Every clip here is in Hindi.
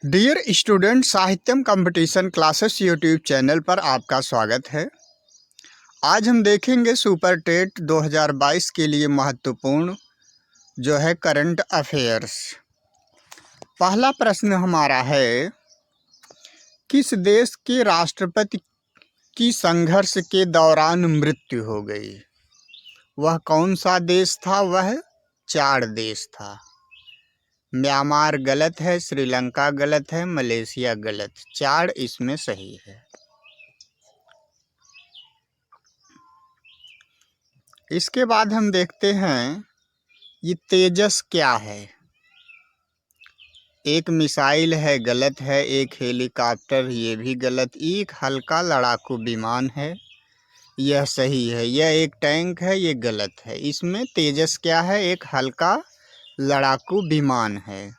Dear student, Sahityam competition classes YouTube channel पर आपका स्वागत है। आज हम देखेंगे सुपर टेट 2022 के लिए महत्वपूर्ण जो है करंट अफेयर्स। पहला प्रश्न हमारा है, किस देश के राष्ट्रपति की संघर्ष के दौरान मृत्यु हो गई? वह कौन सा देश था? वह चार देश था। म्यांमार गलत है, श्रीलंका गलत है, मलेशिया गलत। चार इसमें सही है। इसके बाद हम देखते हैं ये तेजस क्या है। एक मिसाइल है, गलत है। एक हेलीकॉप्टर, ये भी गलत। एक हल्का लड़ाकू विमान है, यह सही है। यह एक टैंक है, ये गलत है। इसमें तेजस क्या है? एक हल्का लड़ाकू विमान है।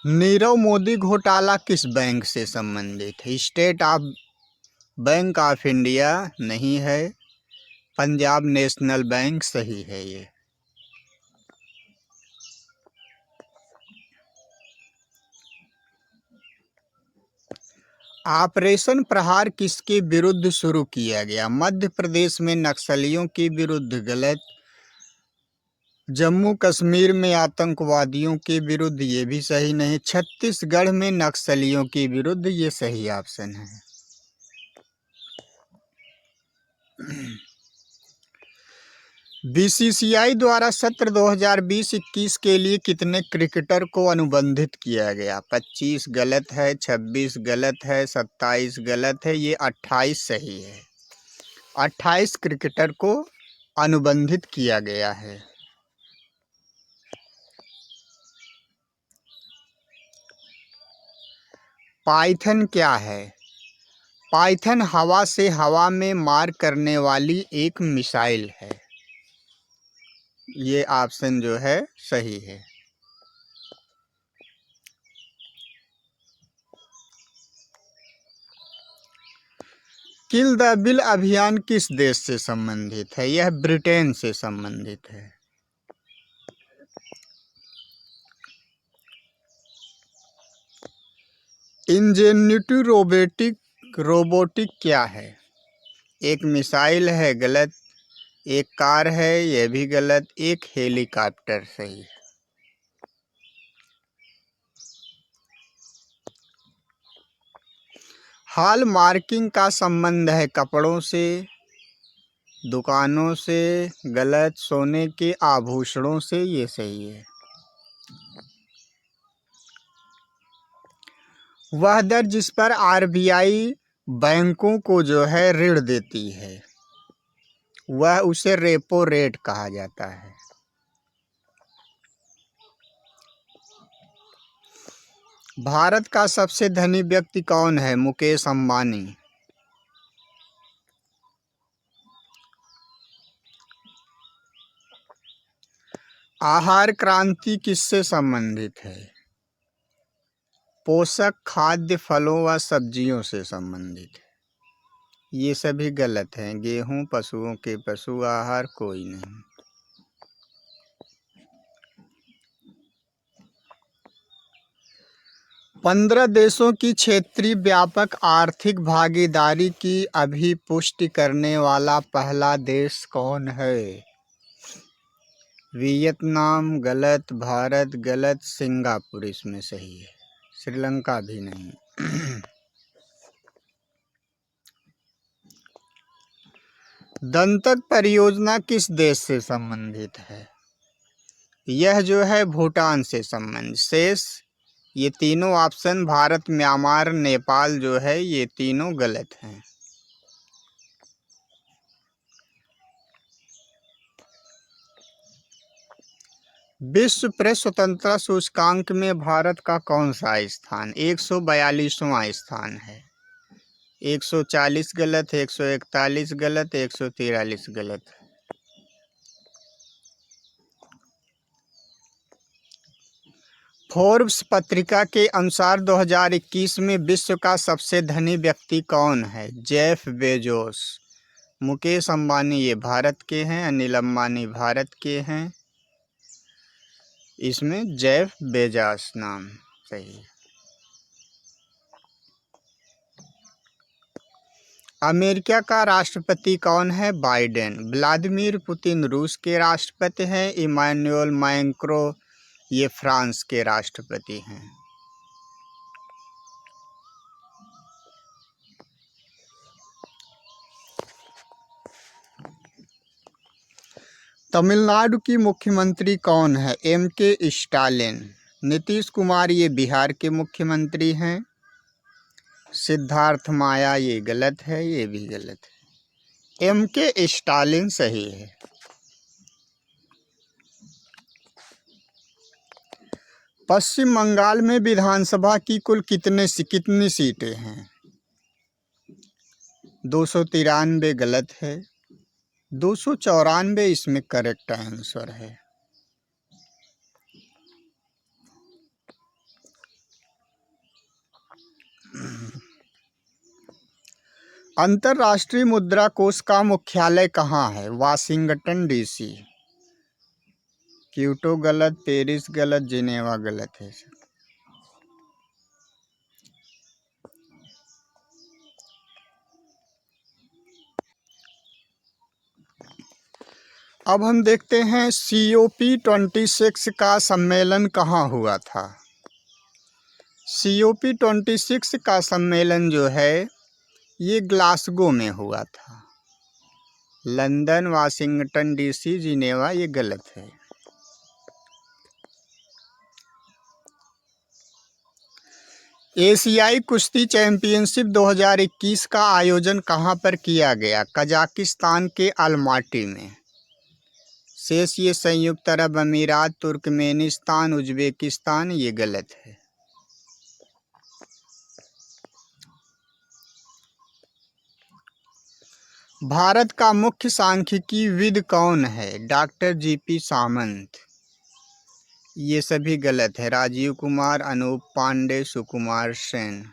नीरव मोदी घोटाला किस बैंक से संबंधित है? स्टेट बैंक ऑफ इंडिया नहीं है, पंजाब नेशनल बैंक सही है। ये ऑपरेशन प्रहार किसके विरुद्ध शुरू किया गया? मध्य प्रदेश में नक्सलियों के विरुद्ध गलत। जम्मू कश्मीर में आतंकवादियों के विरुद्ध, ये भी सही नहीं। छत्तीसगढ़ में नक्सलियों के विरुद्ध, ये सही ऑप्शन है। बीसीसीआई द्वारा सत्र 2020-21 के लिए कितने क्रिकेटर को अनुबंधित किया गया? 25 गलत है, 26 गलत है, 27 गलत है, ये 28 सही है। 28 क्रिकेटर को अनुबंधित किया गया है। पाइथन क्या है? पाइथन हवा से हवा में मार करने वाली एक मिसाइल है। ये ऑप्शन जो है सही है। किल द बिल अभियान किस देश से संबंधित है? यह ब्रिटेन से संबंधित है। इंजेन्युटी रोबोटिक क्या है? एक मिसाइल है, गलत। एक कार है, यह भी गलत। एक हेलीकॉप्टर सही है। हॉल मार्किंग का संबंध है कपड़ों से, दुकानों से, गलत। सोने के आभूषणों से, ये सही है। वह दर जिस पर आरबीआई बैंकों को जो है ऋण देती है, वह उसे रेपो रेट कहा जाता है। भारत का सबसे धनी व्यक्ति कौन है? मुकेश अंबानी। आहार क्रांति किससे संबंधित है? पोषक खाद्य फलों व सब्जियों से संबंधित है। ये सभी गलत हैं। गेहूं, पशुओं के पशु आहार, कोई नहीं। पंद्रह देशों की क्षेत्रीय व्यापक आर्थिक भागीदारी की अभिपुष्टि करने वाला पहला देश कौन है? वियतनाम गलत, भारत गलत, सिंगापुर इसमें सही है। श्रीलंका भी नहीं। दंतक परियोजना किस देश से संबंधित है? यह जो है भूटान से संबंधित। शेष ये तीनों ऑप्शन भारत, म्यांमार, नेपाल जो है, ये तीनों गलत हैं। विश्व प्रेस स्वतंत्रता सूचकांक में भारत का कौन सा स्थान? 142वां स्थान है। 140 गलत, 141 गलत, 143 गलत। फोर्ब्स पत्रिका के अनुसार 2021 में विश्व का सबसे धनी व्यक्ति कौन है? Jeff Bezos. मुकेश अंबानी ये भारत के हैं, अनिल अंबानी भारत के हैं, इसमें जेफ बेजोस नाम सही है। अमेरिका का राष्ट्रपति कौन है? बाइडेन। व्लादिमीर पुतिन रूस के राष्ट्रपति हैं। इमानुएल मैक्रों ये फ्रांस के राष्ट्रपति हैं। तमिलनाडु की मुख्यमंत्री कौन है? M.K. स्टालिन। नीतीश कुमार ये बिहार के मुख्यमंत्री हैं। सिद्धार्थ माया ये गलत है, ये भी गलत है। M.K. स्टालिन सही है। पश्चिम बंगाल में विधानसभा की कुल कितनी सीटें हैं? 293 गलत है। 294 इसमें करेक्ट आंसर है। अंतर्राष्ट्रीय मुद्रा कोष का मुख्यालय कहाँ है? Washington DC। क्योटो गलत, पेरिस गलत, जिनेवा गलत है। अब हम देखते हैं COP26 का सम्मेलन कहाँ हुआ था। COP26 का सम्मेलन जो है ये ग्लासगो में हुआ था। लंदन, वाशिंगटन DC, जिनेवा ये गलत है। एशियाई कुश्ती चैंपियनशिप 2021 का आयोजन कहाँ पर किया गया? कजाकिस्तान के अलमाटी में। शेष ये संयुक्त अरब अमीरात, तुर्कमेनिस्तान, उज्बेकिस्तान ये गलत है। भारत का मुख्य सांख्यिकी विद कौन है? Doctor GP Samant. ये सभी गलत है। Rajiv Kumar, Anoop Pandey, Sukumar Sen.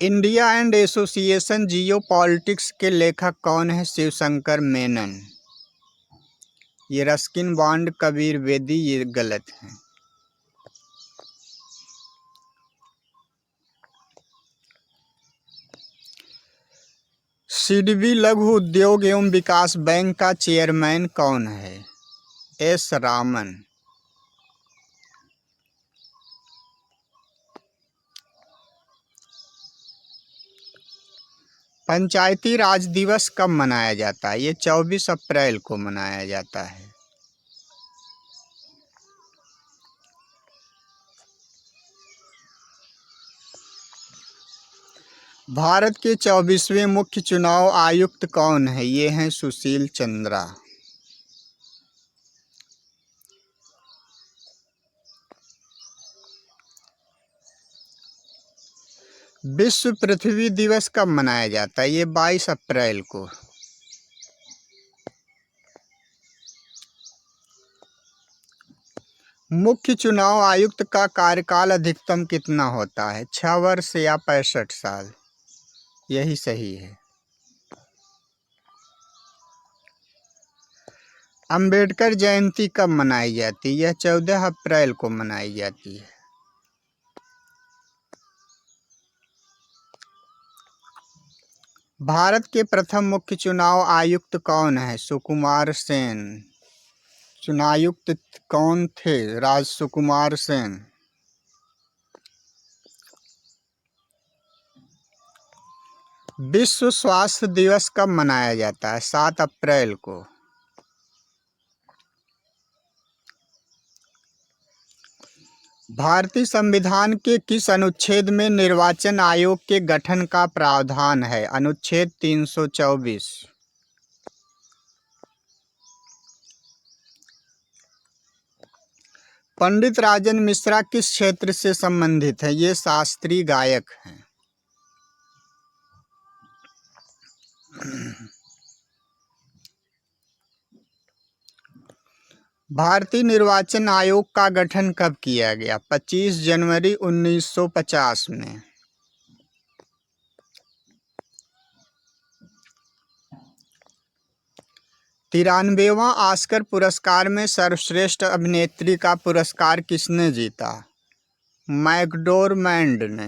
India and association geopolitics के लेखक कौन है? शिवशंकर मेनन। ये रस्किन बॉन्ड, कबीर बेदी ये गलत है। सिडबी लघु उद्योग एवं विकास बैंक का चेयरमैन कौन है? S रामन। पंचायती राज दिवस कब मनाया जाता है? ये 24 अप्रैल को मनाया जाता है। भारत के 24वें मुख्य चुनाव आयुक्त कौन है? ये हैं सुशील चंद्रा। विश्व पृथ्वी दिवस कब मनाया जाता है? ये 22 अप्रैल को। मुख्य चुनाव आयुक्त का कार्यकाल अधिकतम कितना होता है? 6 वर्ष या 65 साल? यही सही है। अंबेडकर जयंती कब मनाई जाती है? यह 14 अप्रैल को मनाई जाती है। भारत के प्रथम मुख्य चुनाव आयुक्त कौन है? सुकुमार सेन। चुनायुक्त कौन थे? राज सुकुमार सेन। विश्व स्वास्थ्य दिवस कब मनाया जाता है? 7 अप्रैल को। भारतीय संविधान के किस अनुच्छेद में निर्वाचन आयोग के गठन का प्रावधान है? अनुच्छेद 324। पंडित राजन मिश्रा किस क्षेत्र से संबंधित हैं? ये शास्त्रीय गायक हैं। भारतीय निर्वाचन आयोग का गठन कब किया गया? 25 जनवरी 1950 में। 93वां ऑस्कर पुरस्कार में सर्वश्रेष्ठ अभिनेत्री का पुरस्कार किसने जीता? मैकडोरमैंड ने।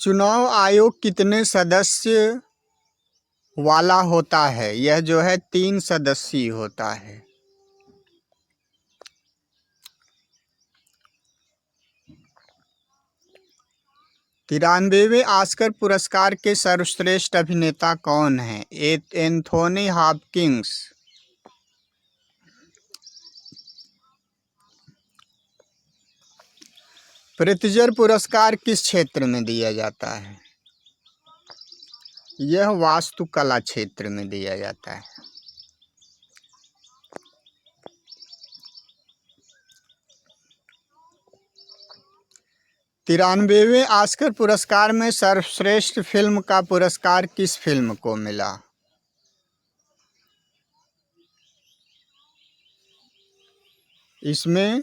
चुनाव आयोग कितने सदस्य वाला होता है? यह जो है 3 सदस्यीय होता है। तिरानवेवें ऑस्कर पुरस्कार के सर्वश्रेष्ठ अभिनेता कौन हैं? Anthony Hopkins. प्रित्जर पुरस्कार किस क्षेत्र में दिया जाता है? यह वास्तुकला क्षेत्र में दिया जाता है। तिरानवेवें ऑस्कर पुरस्कार में सर्वश्रेष्ठ फिल्म का पुरस्कार किस फिल्म को मिला? इसमें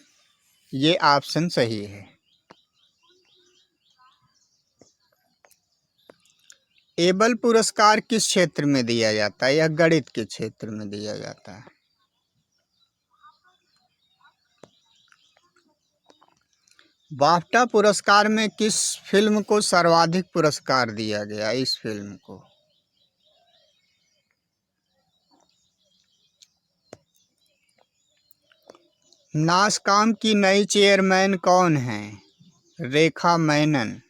ये ऑप्शन सही है। एबल पुरस्कार किस क्षेत्र में दिया जाता है? यह गणित के क्षेत्र में दिया जाता है। बाफ्टा पुरस्कार में किस फिल्म को सर्वाधिक पुरस्कार दिया गया? इस फिल्म को। नासकॉम की नई चेयरमैन कौन हैं? रेखा मेनन।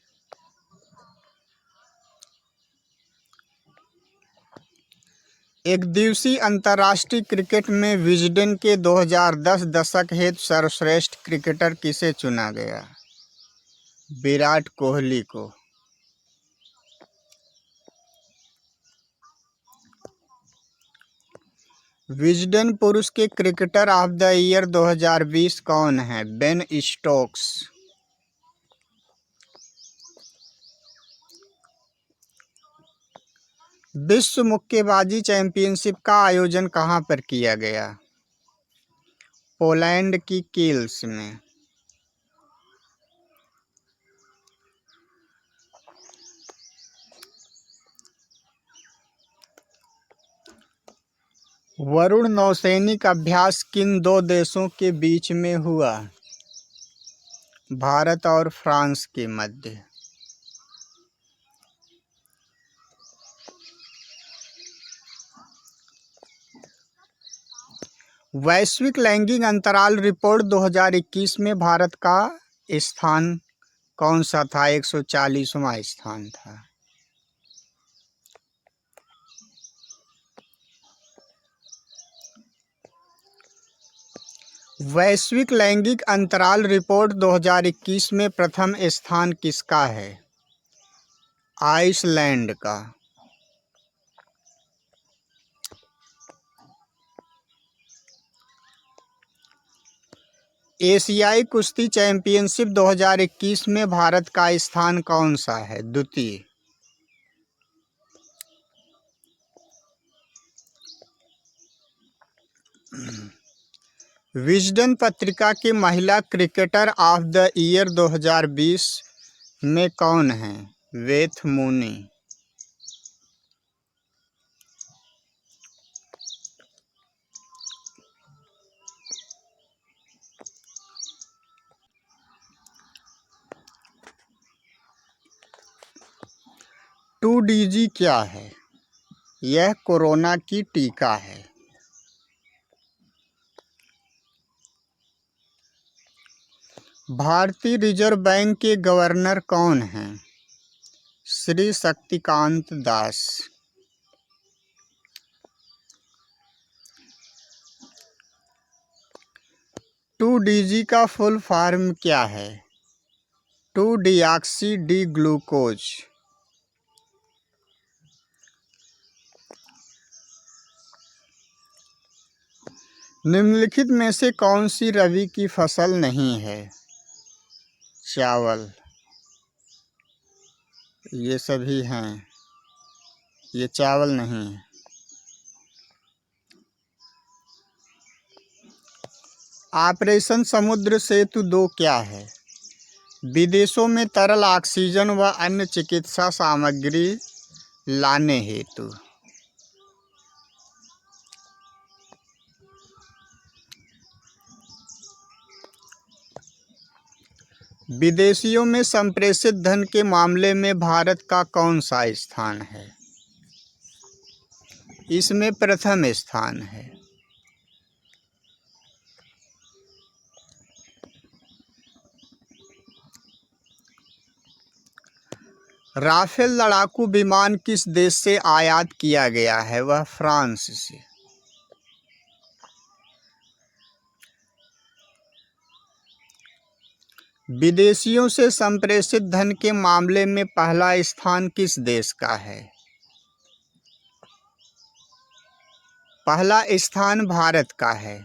एक दिवसीय अंतर्राष्ट्रीय क्रिकेट में विजडन के 2010 दशक हेतु सर्वश्रेष्ठ क्रिकेटर किसे चुना गया? विराट कोहली को। विजडन पुरुष के क्रिकेटर ऑफ द ईयर 2020 कौन हैं? Ben Stokes. विश्व मुक्केबाजी चैंपियनशिप का आयोजन कहाँ पर किया गया? पोलैंड की किल्स में। वरुण नौसैनिक अभ्यास किन 2 देशों के बीच में हुआ? भारत और फ्रांस के मध्य। वैश्विक लैंगिक अंतराल रिपोर्ट 2021 में भारत का स्थान कौन सा था? 140वां स्थान था। वैश्विक लैंगिक अंतराल रिपोर्ट 2021 में प्रथम स्थान किसका है? आइसलैंड का। एशियाई कुश्ती चैंपियनशिप 2021 में भारत का स्थान कौन सा है? द्वितीय। विजडन पत्रिका की महिला क्रिकेटर ऑफ द ईयर 2020 में कौन हैं? Beth Mooney. टू क्या है? यह कोरोना की टीका है। भारतीय रिजर्व बैंक के गवर्नर कौन हैं? श्री शक्तिकांत दास। टू का फुल फॉर्म क्या है? 2-डिऑक्सी डी ग्लूकोज। निम्नलिखित में से कौन सी रबी की फसल नहीं है? चावल। ये सभी हैं, ये चावल नहीं है। ऑपरेशन समुद्र सेतु 2 क्या है? विदेशों में तरल ऑक्सीजन व अन्य चिकित्सा सामग्री लाने हेतु। विदेशियों में संप्रेषित धन के मामले में भारत का कौन सा स्थान है? इसमें प्रथम स्थान है। राफेल लड़ाकू विमान किस देश से आयात किया गया है? वह फ्रांस से। विदेशियों से संप्रेषित धन के मामले में पहला स्थान किस देश का है? पहला स्थान भारत का है।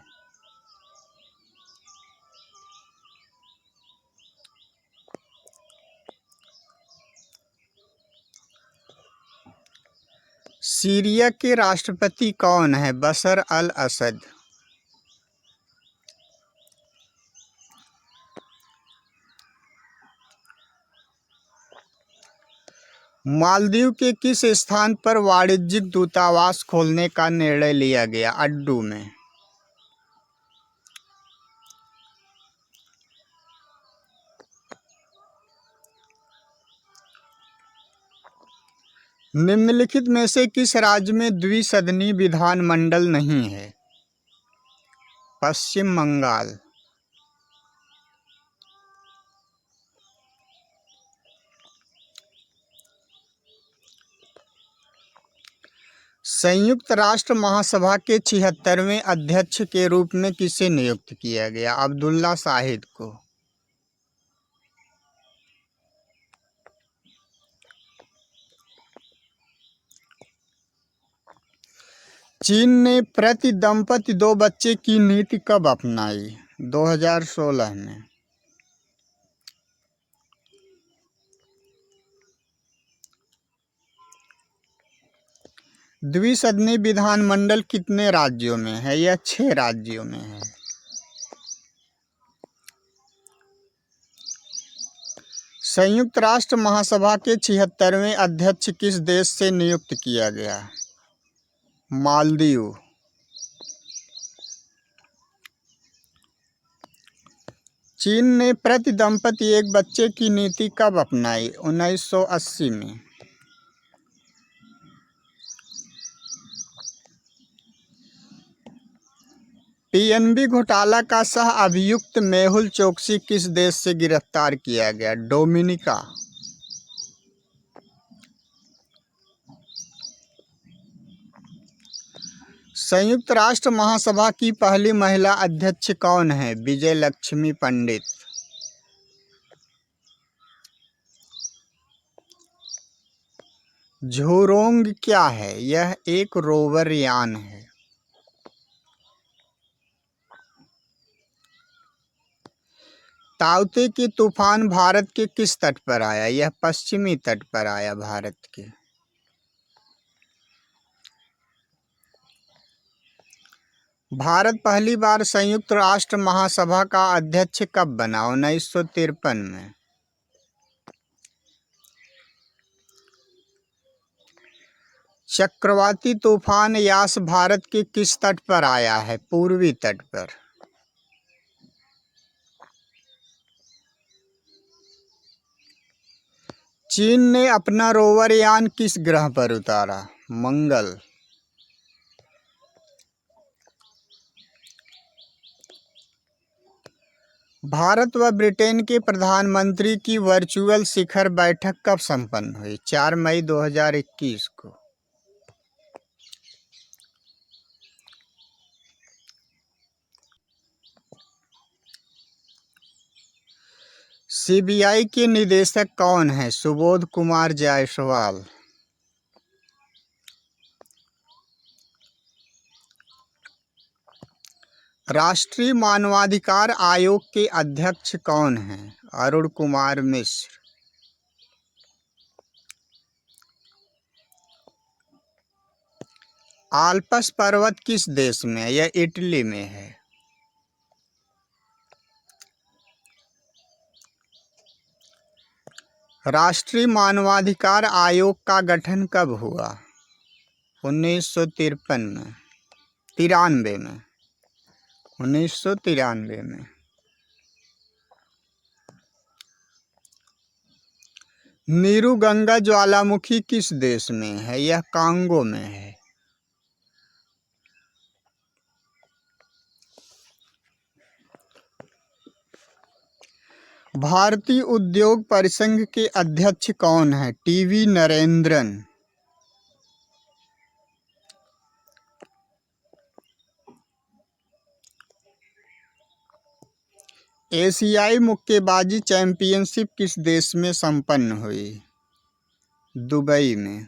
सीरिया के राष्ट्रपति कौन है? बशर अल असद। मालदीव के किस स्थान पर वाणिज्यिक दूतावास खोलने का निर्णय लिया गया? अड्डू में। निम्नलिखित में से किस राज्य में द्विसदनी विधानमंडल नहीं है? पश्चिम बंगाल। संयुक्त राष्ट्र महासभा के 76वें अध्यक्ष के रूप में किसे नियुक्त किया गया? अब्दुल्ला शाहिद को। चीन ने प्रति दंपति 2 बच्चे की नीति कब अपनाई? 2016 में। द्विसदनी विधानमंडल कितने राज्यों में है? यह 6 राज्यों में है। संयुक्त राष्ट्र महासभा के 76वें अध्यक्ष किस देश से नियुक्त किया गया? मालदीव। चीन ने प्रति दंपति 1 बच्चे की नीति कब अपनाई? 1980 में। पीएनबी घोटाला का सह अभियुक्त मेहुल चोकसी किस देश से गिरफ्तार किया गया? डोमिनिका। संयुक्त राष्ट्र महासभा की पहली महिला अध्यक्ष कौन है? विजय लक्ष्मी पंडित। झुरोंग क्या है? यह एक रोवर यान है। ताउते के तूफान भारत के किस तट पर आया? यह पश्चिमी तट पर आया भारत के। भारत पहली बार संयुक्त राष्ट्र महासभा का अध्यक्ष कब बना? 1953 में। चक्रवाती तूफान यास भारत के किस तट पर आया है? पूर्वी तट पर। चीन ने अपना रोवर यान किस ग्रह पर उतारा? मंगल। भारत व ब्रिटेन के प्रधानमंत्री की वर्चुअल शिखर बैठक कब संपन्न हुई? 4 मई 2021 को। सीबीआई के निदेशक कौन हैं? सुबोध कुमार जायसवाल। राष्ट्रीय मानवाधिकार आयोग के अध्यक्ष कौन हैं? अरुण कुमार मिश्र। आल्प्स पर्वत किस देश में है? यह इटली में है। राष्ट्रीय मानवाधिकार आयोग का गठन कब हुआ? 1953 में, 93 में, 1993 में। नीरू गंगा ज्वालामुखी किस देश में है? यह कांगो में है। भारतीय उद्योग परिसंघ के अध्यक्ष कौन है? टीवी नरेंद्रन। एशियाई मुक्केबाजी चैंपियनशिप किस देश में संपन्न हुई? दुबई में।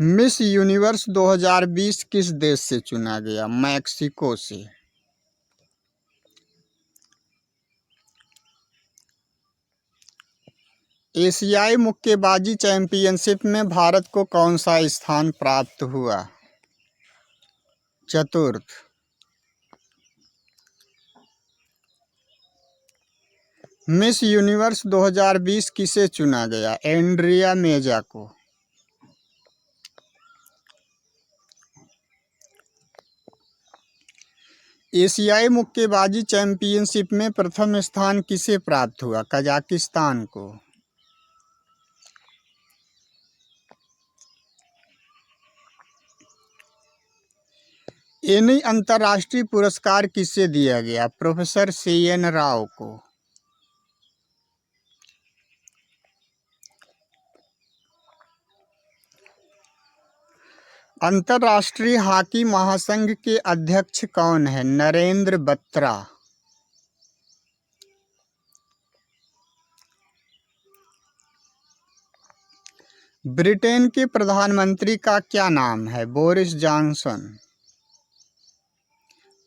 मिस यूनिवर्स 2020 किस देश से चुना गया? मैक्सिको से। एशियाई मुक्केबाजी चैंपियनशिप में भारत को कौन सा स्थान प्राप्त हुआ? चतुर्थ। मिस यूनिवर्स 2020 किसे चुना गया? एंड्रिया मेजा को। एशियाई मुक्केबाजी चैंपियनशिप में प्रथम स्थान किसे प्राप्त हुआ? कजाकिस्तान को। एनी अंतर्राष्ट्रीय पुरस्कार किसे दिया गया? प्रोफेसर CN राव को। अंतर्राष्ट्रीय हॉकी महासंघ के अध्यक्ष कौन है? नरेंद्र बत्रा। ब्रिटेन के प्रधानमंत्री का क्या नाम है? Boris Johnson.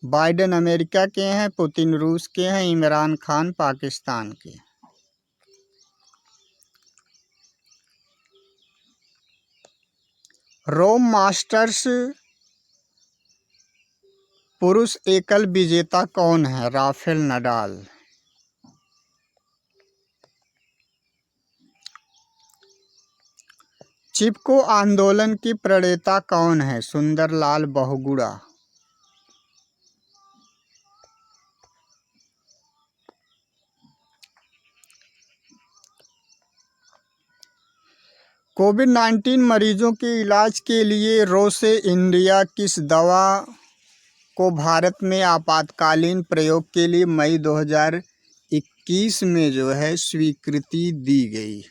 बाइडेन अमेरिका के हैं, पुतिन रूस के हैं, इमरान खान पाकिस्तान के। रोम मास्टर्स पुरुष एकल विजेता कौन है? Rafael Nadal. चिपको आंदोलन की प्रणेता कौन है? सुंदरलाल बहुगुणा। कोविड-19 मरीजों के इलाज के लिए रोसे इंडिया किस दवा को भारत में आपातकालीन प्रयोग के लिए मई 2021 में स्वीकृति दी गई?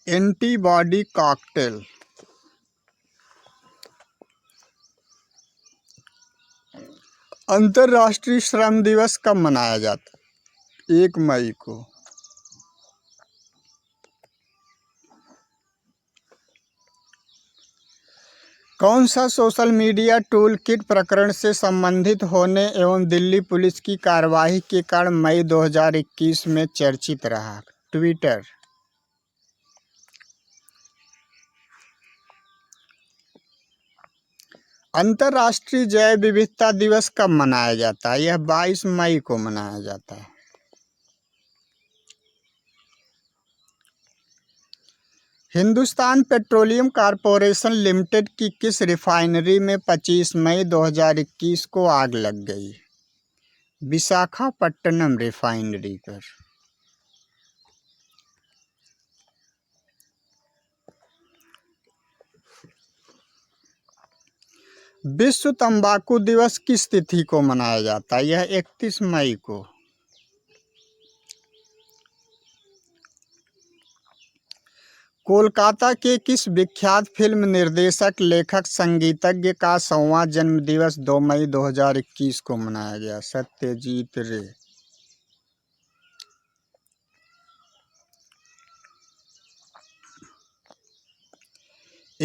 Antibody cocktail. अंतर्राष्ट्रीय श्रम दिवस कब मनाया जाता है? 1 मई को। कौन सा सोशल मीडिया टूल किट प्रकरण से संबंधित होने एवं दिल्ली पुलिस की कार्रवाई के कारण मई 2021 में चर्चित रहा? ट्विटर। अंतर्राष्ट्रीय जैव विविधता दिवस कब मनाया जाता है? यह 22 मई को मनाया जाता है। हिंदुस्तान पेट्रोलियम कॉर्पोरेशन लिमिटेड की किस रिफाइनरी में 25 मई 2021 को आग लग गई? विशाखापट्टनम रिफाइनरी पर। विश्व तंबाकू दिवस किस तिथि को मनाया जाता है? यह 31 मई को। कोलकाता के किस विख्यात फिल्म निर्देशक, लेखक, संगीतज्ञ का 100वां जन्मदिवस 2 मई 2021 को मनाया गया? सत्यजीत रे।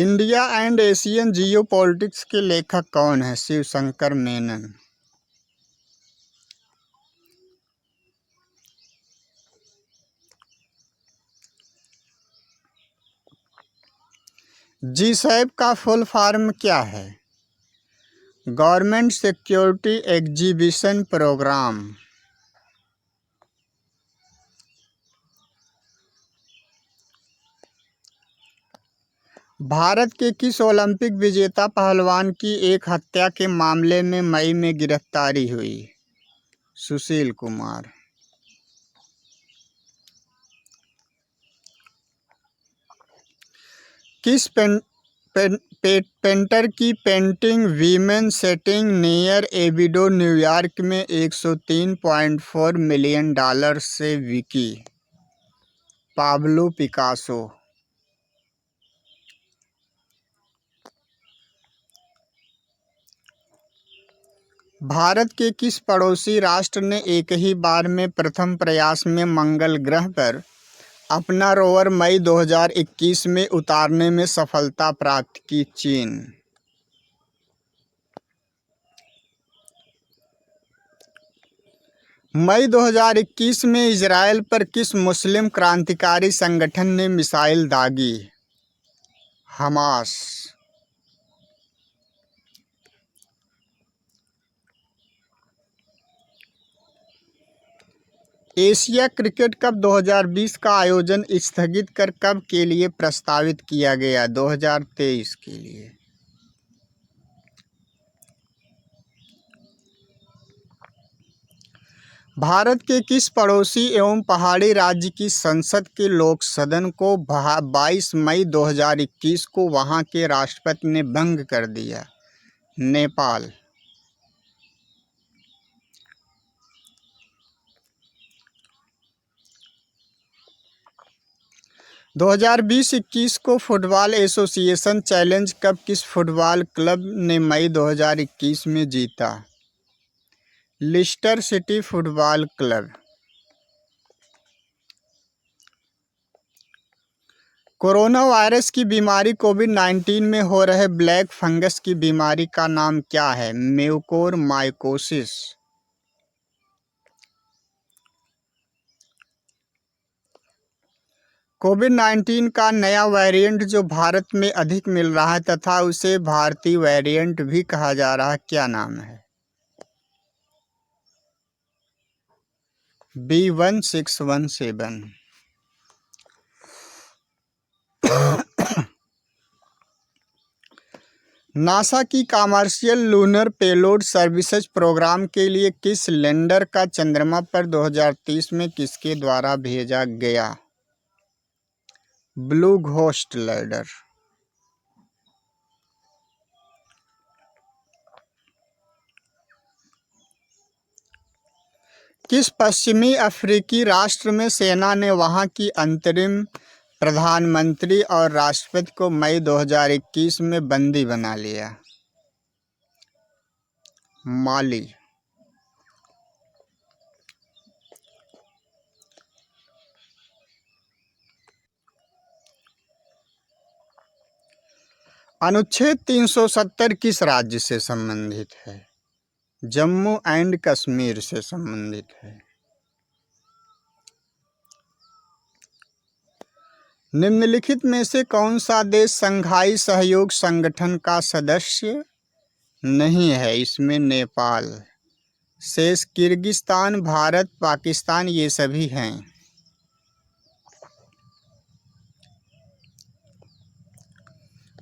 इंडिया एंड एशियन जियोपॉलिटिक्स के लेखक कौन हैं? शिवशंकर मेनन। GSAP का फुल फॉर्म क्या है? Government security exhibition programme. Bharat के किस ओलंपिक विजेता पहलवान की एक हत्या के मामले में मई में गिरफ्तारी हुई? सुशील कुमार। किस पेंटर की पेंटिंग वीमेन सेटिंग नियर एबिडो न्यूयॉर्क में 103.4 मिलियन डॉलर से बिकी? Pablo Picasso. भारत के किस पड़ोसी राष्ट्र ने एक ही बार में प्रथम प्रयास में मंगल ग्रह पर अपना रोवर मई 2021 में उतारने में सफलता प्राप्त की? चीन। मई 2021 में इजरायल पर किस मुस्लिम क्रांतिकारी संगठन ने मिसाइल दागी? हमास। एशिया क्रिकेट कप 2020 का आयोजन स्थगित कर कब के लिए प्रस्तावित किया गया? 2023 के लिए। भारत के किस पड़ोसी एवं पहाड़ी राज्य की संसद के लोक सदन को 22 मई 2021 को वहां के राष्ट्रपति ने भंग कर दिया? नेपाल। 2020-21 को फुटबॉल एसोसिएशन चैलेंज कप किस फुटबॉल क्लब ने मई 2021 में जीता? Leicester City Football Club. Corona virus की बीमारी कोविड-19 में हो रहे ब्लैक फंगस की बीमारी का नाम क्या है? म्यूकोरमाइकोसिस। कोविड-19 का नया वेरिएंट जो भारत में अधिक मिल रहा है तथा उसे भारतीय वेरिएंट भी कहा जा रहा है, क्या नाम है? B1617। नासा की commercial lunar payload services programme के लिए किस लैंडर का चंद्रमा पर 2030 में किसके द्वारा भेजा गया? Blue ghost lander. किस पश्चिमी अफ्रीकी राष्ट्र में सेना ने वहां की अंतरिम प्रधानमंत्री और राष्ट्रपति को मई 2021 में बंदी बना लिया? माली। अनुच्छेद 370 किस राज्य से संबंधित है? जम्मू एंड कश्मीर से संबंधित है। निम्नलिखित में से कौन सा देश संघाई सहयोग संगठन का सदस्य नहीं है? इसमें नेपाल, शेष किर्गिस्तान, भारत, पाकिस्तान ये सभी हैं।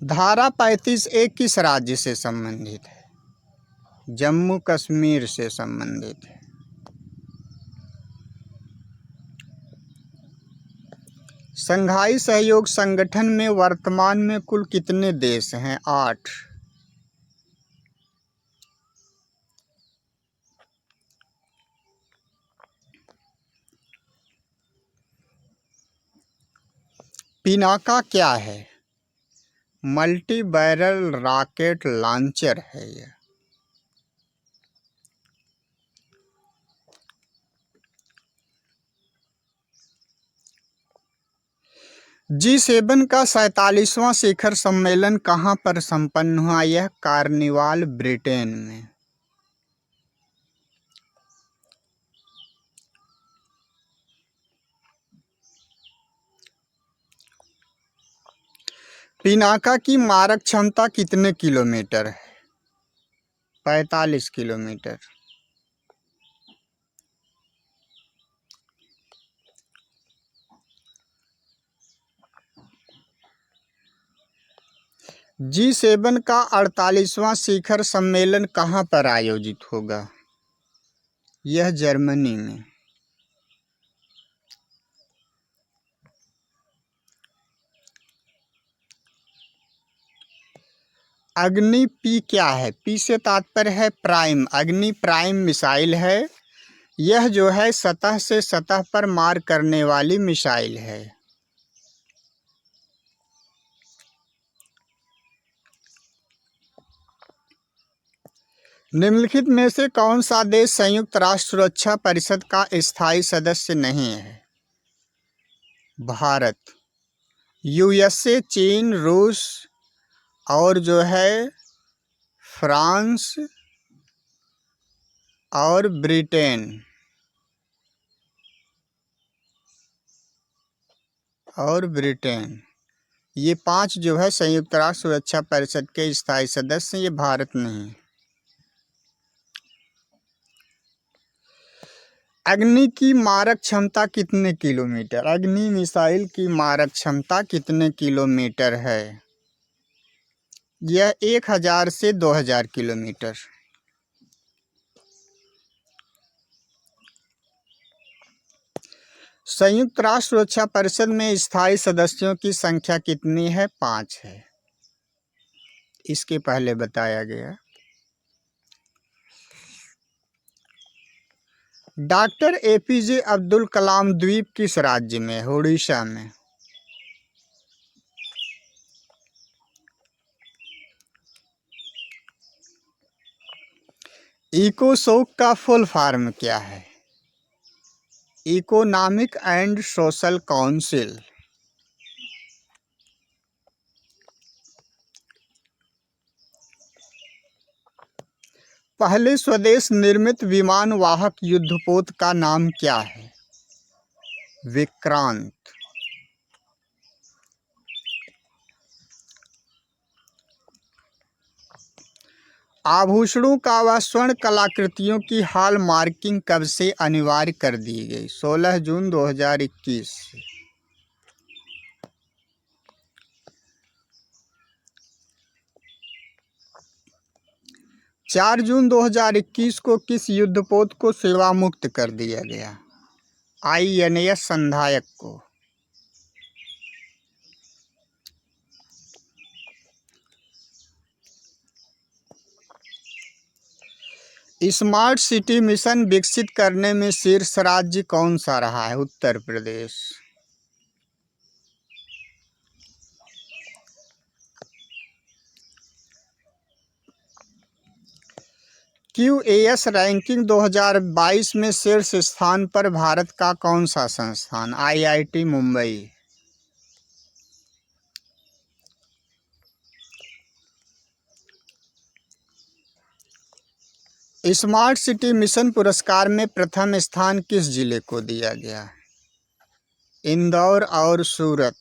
धारा 35A किस राज्य से संबंधित है? जम्मू कश्मीर से संबंधित है। संघाई सहयोग संगठन में वर्तमान में कुल कितने देश हैं? 8। पिनाका क्या है? मल्टी बैरल रॉकेट लॉन्चर है यह। G7 का 47वां शिखर सम्मेलन कहाँ पर संपन्न हुआ? यह कार्निवाल, ब्रिटेन में। पिनाका की मारक क्षमता कितने किलोमीटर है? 45 किलोमीटर। G7 का 48वां शिखर सम्मेलन कहाँ पर आयोजित होगा? यह जर्मनी में। अग्नि पी क्या है? पी से तात्पर्य है प्राइम। अग्नि प्राइम मिसाइल है। यह जो है सतह से सतह पर मार करने वाली मिसाइल है। निम्नलिखित में से कौन सा देश संयुक्त राष्ट्र सुरक्षा परिषद का स्थायी सदस्य नहीं है? भारत, यूएसए, चीन, रूस और जो है फ्रांस और ब्रिटेन ये 5 जो है संयुक्त राष्ट्र सुरक्षा परिषद के स्थायी सदस्य, ये भारत नहीं। अग्नि की मारक क्षमता कितने किलोमीटर? अग्नि मिसाइल की मारक क्षमता कितने किलोमीटर है? यह 1000 से 2000 किलोमीटर। संयुक्त राष्ट्र सुरक्षा परिषद में स्थायी सदस्यों की संख्या कितनी है? 5 है। इसके पहले बताया गया। डॉक्टर APJ अब्दुल कलाम द्वीप किस राज्य में? ओडिशा में। इकोसोक का फुल फॉर्म क्या है? Economic and social council. पहले स्वदेश निर्मित विमान वाहक युद्धपोत का नाम क्या है? विक्रांत। आभूषणों का व स्वर्ण कलाकृतियों की हॉल मार्किंग कब से अनिवार्य कर दी गई? 16 जून 2021 से। चार जून 2021 को किस युद्धपोत को सेवा मुक्त कर दिया गया? INS संधायक को। स्मार्ट सिटी मिशन विकसित करने में शीर्ष राज्य कौन सा रहा है? उत्तर प्रदेश। QAS रैंकिंग 2022 में शीर्ष स्थान पर भारत का कौन सा संस्थान? IIT Mumbai. Smart city mission पुरस्कार में प्रथम स्थान किस जिले को दिया गया? इंदौर और सूरत।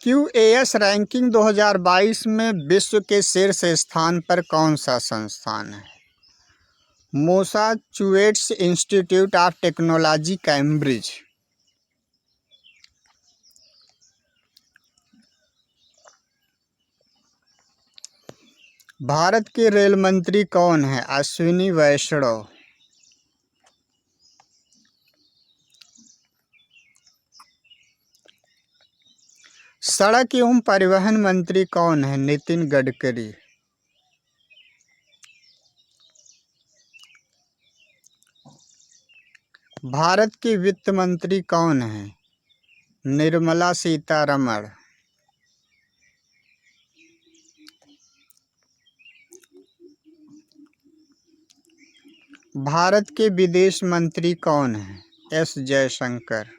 QAS रैंकिंग 2022 में विश्व के शीर्ष स्थान पर कौन सा संस्थान है? Massachusetts institute of technology, Cambridge. Bharat के रेल मंत्री कौन है? अश्विनी वैष्णव। सड़क एवं परिवहन मंत्री कौन है? नितिन गडकरी। भारत के वित्त मंत्री कौन है? निर्मला सीतारमण। भारत के विदेश मंत्री कौन है? S जयशंकर।